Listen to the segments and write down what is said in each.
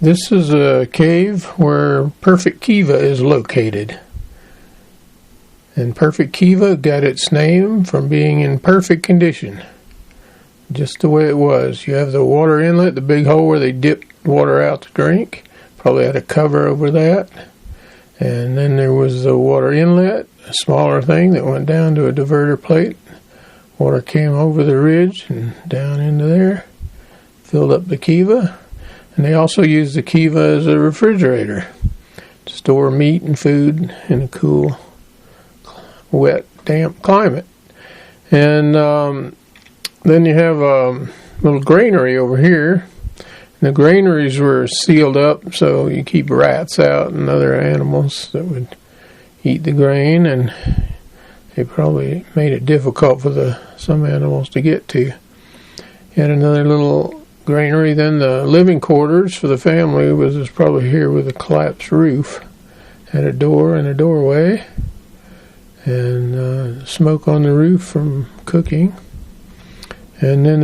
This is a cave where Perfect Kiva is located. And Perfect Kiva got its name from being in perfect condition. Just the way it was. You have the water inlet, the big hole where they dip water out to drink. Probably had a cover over that. And then there was the water inlet, a smaller thing that went down to a diverter plate. Water came over the ridge and down into there. Filled up the Kiva. And they also used the Kiva as a refrigerator to store meat and food in a cool, wet, damp climate. And then you have a little granary over here. And the granaries were sealed up so you keep rats out and other animals that would eat the grain, and they probably made it difficult for some animals to get to. You had another little granary. Then the living quarters for the family was probably here with a collapsed roof. Had a door and a doorway, and smoke on the roof from cooking. And then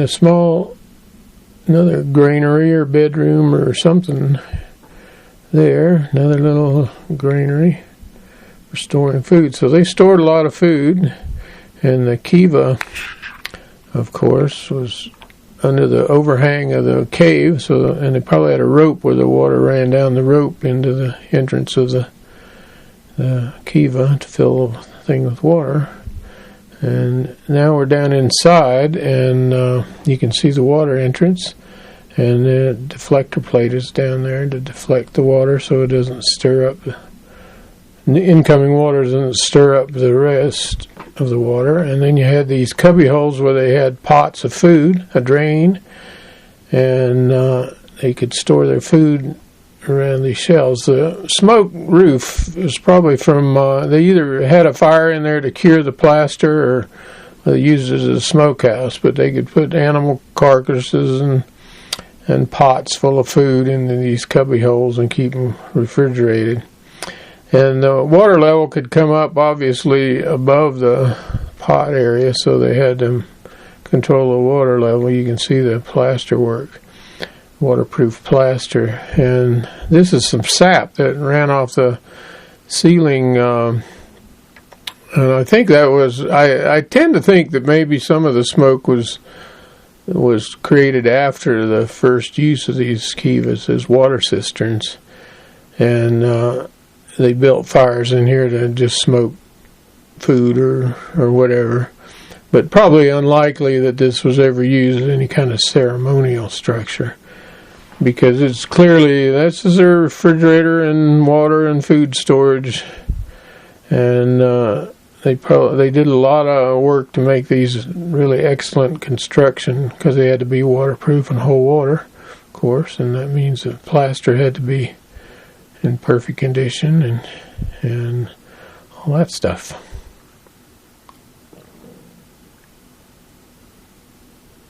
another granary or bedroom or something there. Another little granary for storing food. So they stored a lot of food, and the Kiva, of course, was under the overhang of the cave, and they probably had a rope where the water ran down the rope into the entrance of the Kiva to fill the thing with water. And now we're down inside, and you can see the water entrance, and the deflector plate is down there to deflect the water so it doesn't stir up the incoming water doesn't stir up the rest of the water. And then you had these cubby holes where they had pots of food, a drain, and they could store their food around these shelves. The smoke roof is probably from, they either had a fire in there to cure the plaster, or they used it as a smokehouse, but they could put animal carcasses and pots full of food into these cubby holes and keep them refrigerated. And the water level could come up, obviously, above the pot area, so they had to control the water level. You can see the plaster work, waterproof plaster. And this is some sap that ran off the ceiling. And I think that was, I tend to think that maybe some of the smoke was created after the first use of these Kivas as water cisterns. And they built fires in here to just smoke food or whatever. But probably unlikely that this was ever used as any kind of ceremonial structure, because it's clearly, this is their refrigerator and water and food storage. And they did a lot of work to make these really excellent construction, because they had to be waterproof and hold water, of course, and that means the plaster had to be in perfect condition and all that stuff.